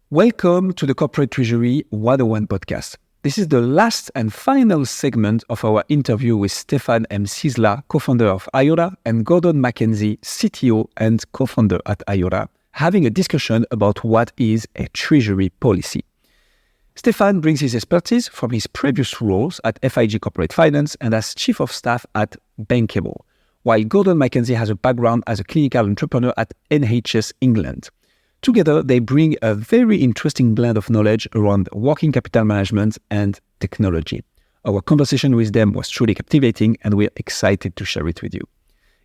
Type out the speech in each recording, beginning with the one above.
Welcome to the Corporate Treasury 101 podcast. This is the last and final segment of our interview with Stefan M. Ciesla, Co-Founder of Ayora, and Gordon McKenzie, CTO and Co-Founder at Ayora, having a discussion about what is a Treasury Policy. Stefan brings his expertise from his previous roles at FIG Corporate Finance and as Chief of Staff at Bankable, while Gordon McKenzie has a background as a clinical entrepreneur at NHS England. Together, they bring a very interesting blend of knowledge around working capital management and technology. Our conversation with them was truly captivating, and we're excited to share it with you.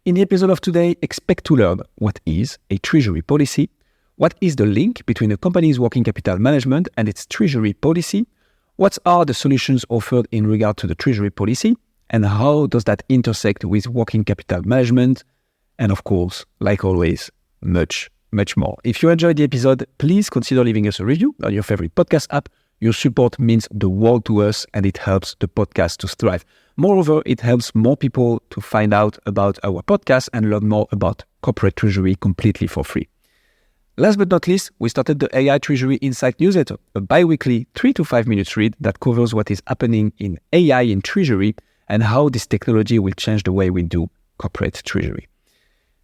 In the episode of today, expect to learn what is a treasury policy, what is the link between a company's working capital management and its treasury policy, what are the solutions offered in regard to the treasury policy, and how does that intersect with working capital management, and of course, like always, much more. If you enjoyed the episode, please consider leaving us a review on your favorite podcast app. Your support means the world to us and it helps the podcast to thrive. Moreover, it helps more people to find out about our podcast and learn more about corporate treasury completely for free. Last but not least, we started the AI Treasury Insight newsletter, a bi-weekly 3 to 5 minutes read that covers what is happening in AI in treasury and how this technology will change the way we do corporate treasury.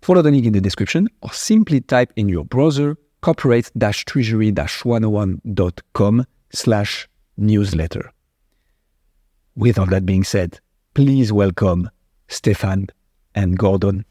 Follow the link in the description or simply type in your browser corporate-treasury-101.com/newsletter. With all that being said, please welcome Stefan and Gordon.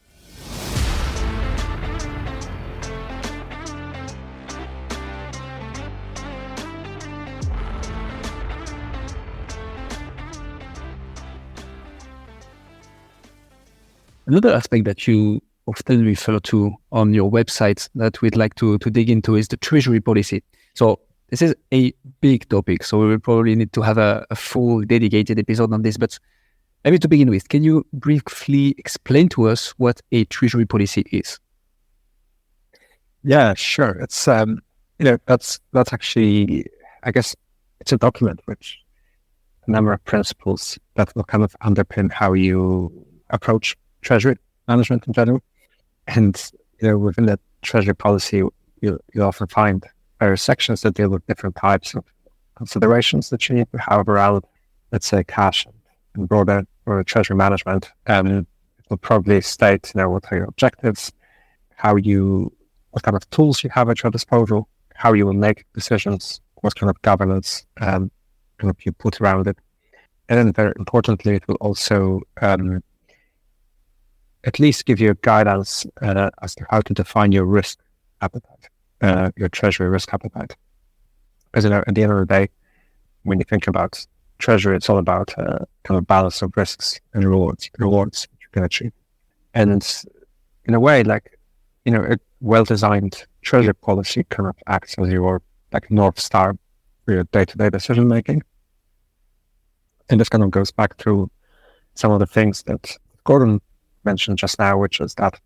Another aspect that you often refer to on your website that we'd like to dig into is the treasury policy. So this is a big topic, so we will probably need to have a full dedicated episode on this. But maybe to begin with, can you briefly explain to us what a treasury policy is? Yeah, sure. It's that's actually, I guess, it's a document which a number of principles that will kind of underpin how you approach treasury management in general. And within that treasury policy, you often find various sections that deal with different types of considerations that you need to have around, let's say, cash and broader treasury management. It will probably state, what are your objectives, what kind of tools you have at your disposal, how you will make decisions, what kind of governance you put around it. And then very importantly, it will also at least give you guidance as to how to define your risk appetite, your treasury risk appetite. Because at the end of the day, when you think about treasury, it's all about kind of balance of risks and rewards you can achieve. And in a way, a well-designed treasury policy kind of acts as your North Star for your day-to-day decision making. And this kind of goes back to some of the things that Gordon mentioned just now, which is that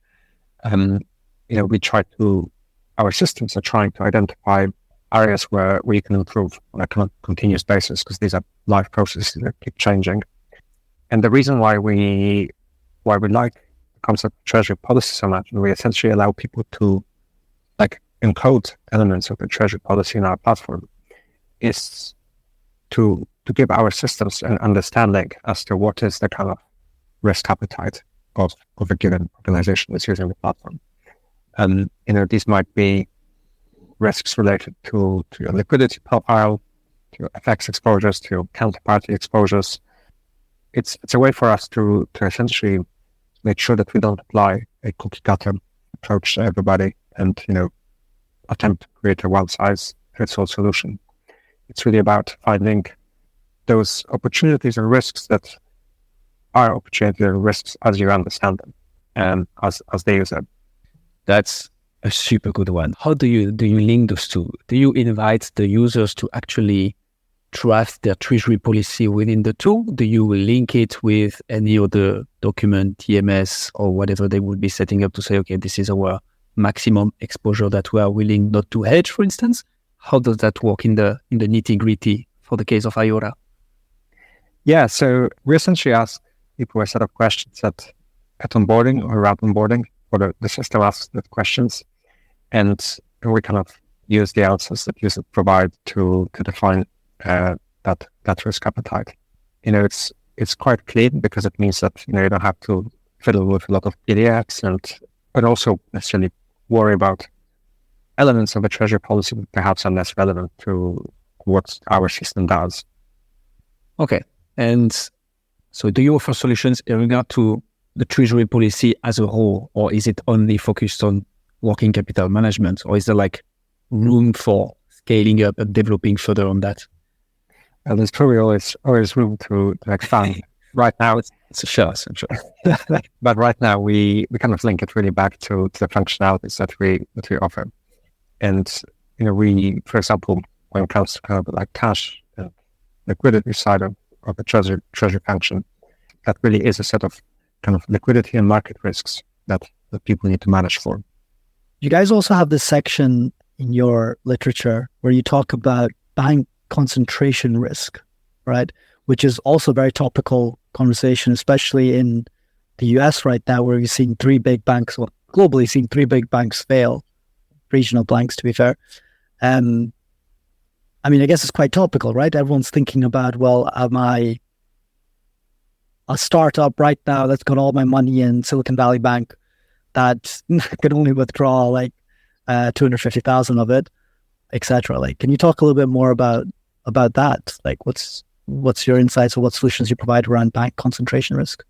our systems are trying to identify areas where we can improve on a kind of continuous basis, because these are life processes that keep changing. And the reason why we like the concept of treasury policy so much, and we essentially allow people to encode elements of the treasury policy in our platform, is to give our systems an understanding as to what is the kind of risk appetite of a given organization that's using the platform. And these might be risks related to your liquidity profile, to your FX exposures, to your counterparty exposures. It's a way for us to essentially make sure that we don't apply a cookie cutter approach to everybody and attempt to create a one-size-fits-all solution. It's really about finding those opportunities and risks that are opportunities and risks as you understand them and as they use them. That's a super good one. How do you link those two? Do you invite the users to actually draft their treasury policy within the tool? Do you link it with any other document, TMS, or whatever they would be setting up to say, okay, this is our maximum exposure that we are willing not to hedge, for instance? How does that work in the nitty-gritty for the case of Ayora? Yeah, so we essentially ask people a set of questions at onboarding or around onboarding, or the system asks the questions, and we kind of use the answers that you provide to define that risk appetite. It's quite clean because it means that you don't have to fiddle with a lot of PDFs but also necessarily worry about elements of a treasury policy that perhaps are less relevant to what our system does. Okay. And so do you offer solutions in regard to the treasury policy as a whole, or is it only focused on working capital management, or is there room for scaling up and developing further on that? And there's probably always room to expand. Right now, it's sure. But right now, we kind of link it really back to the functionalities that we offer. And we, for example, when it comes to kind of cash and liquidity side of the treasury function, that really is a set of kind of liquidity and market risks that people need to manage for. You guys also have this section in your literature where you talk about bank concentration risk, right? Which is also a very topical conversation, especially in the US right now, where we've seen three big banks, well, globally seen three big banks fail, regional banks to be fair. I guess it's quite topical, right? Everyone's thinking about, well, am I a startup right now that's got all my money in Silicon Valley Bank that can only withdraw 250,000 of it, etc. Can you talk a little bit more about that? What's your insights or what solutions you provide around bank concentration risk?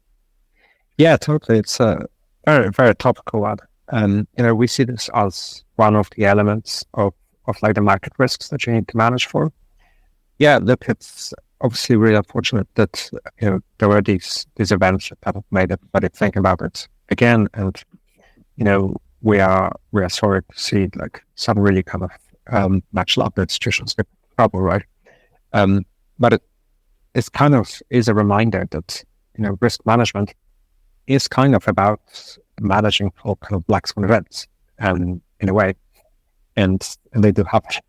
Yeah, totally. It's a very, very topical one. And, we see this as one of the elements of the market risks that you need to manage for. Yeah, look, it's obviously really unfortunate that, there were these events that have made everybody think about it again. And, we are sorry to see some really kind of natural institutions get in trouble, right? But it's kind of is a reminder that, risk management is kind of about managing for kind of black swan events, in a way, and they do happen,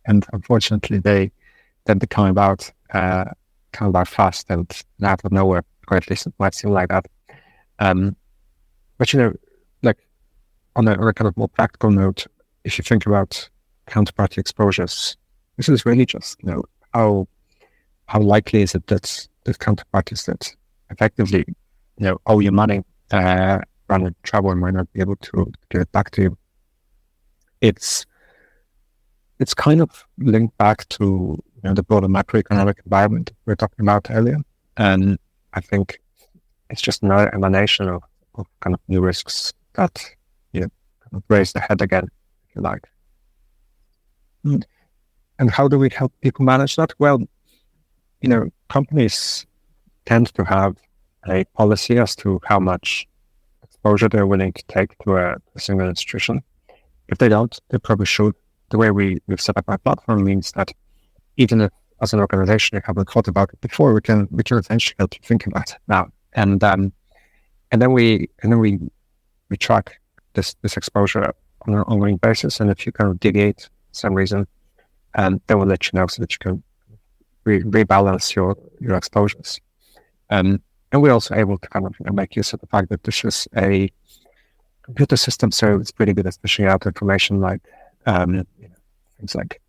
and unfortunately they tend to come about fast and out of nowhere, or at least it might seem like that. But on a kind of more practical note, if you think about counterparty exposures, this is really just how likely is it that the counterparties that effectively owe you money run into trouble and might not be able to give it back to you. It's kind of linked back to the broader macroeconomic environment we were talking about earlier, and I think it's just another emanation of kind of new risks that kind of raise the head again, if you like. And how do we help people manage that? Well, companies tend to have a policy as to how much exposure they're willing to take to a single institution. If they don't, they probably should. The way we've set up our platform means that even if, as an organization, you haven't thought about it before, we can essentially help you think about it now. And then we track this exposure on an ongoing basis. And if you kind of deviate for some reason, then we'll let you know so that you can rebalance your exposures. And we're also able to kind of make use of the fact that this is a computer system, so it's pretty good at pushing out information like things like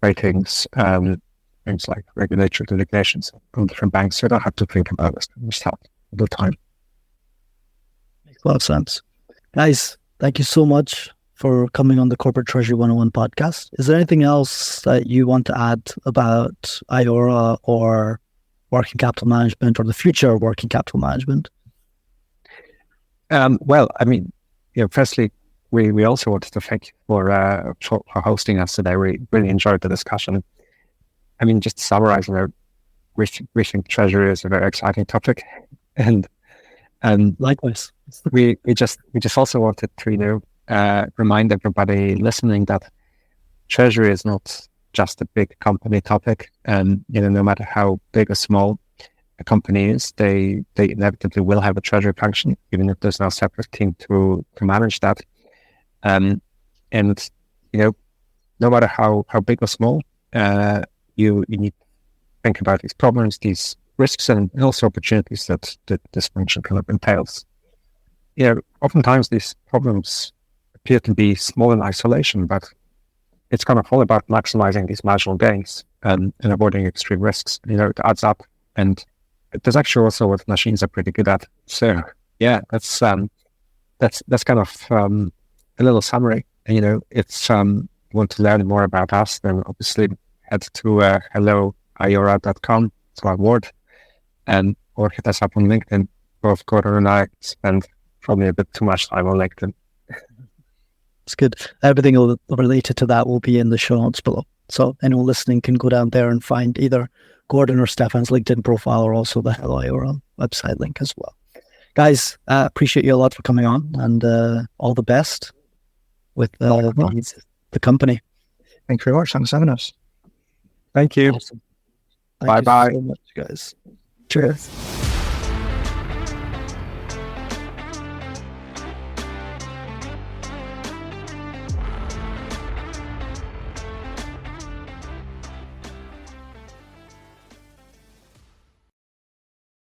ratings, things like regulatory designations on different banks. So you don't have to think about this yourself all the time. Makes a lot of sense. Guys, thank you so much for coming on the Corporate Treasury 101 podcast. Is there anything else that you want to add about Ayora or working capital management or the future of working capital management? Well, firstly, we also wanted to thank you for hosting us today. We really enjoyed the discussion. Just to summarize, we think Treasury is a very exciting topic, and likewise, we just also wanted to remind everybody listening that Treasury is not just a big company topic, and no matter how big or small a company is, they inevitably will have a treasury function, even if there's no separate team to manage that. And no matter how big or small, you need to think about these problems, these risks, and also opportunities that this function kind of entails. Oftentimes these problems appear to be small in isolation, but it's kind of all about maximizing these marginal gains and avoiding extreme risks. It adds up, and there's actually also what machines are pretty good at. So yeah, that's kind of a little summary. It's want to learn more about us, then obviously head to helloayora.com, it's our word, or hit us up on LinkedIn. Both Gordon and I spend probably a bit too much time on LinkedIn. It's good. Everything related to that will be in the show notes below. So anyone listening can go down there and find either Gordon or Stefan's LinkedIn profile, or also the Hello Ayora website link as well. Guys, appreciate you a lot for coming on, and all the best with the company. Thank you very much. Thanks for having us. Thank you. Awesome. Bye-bye. Thank you so much, guys. Cheers.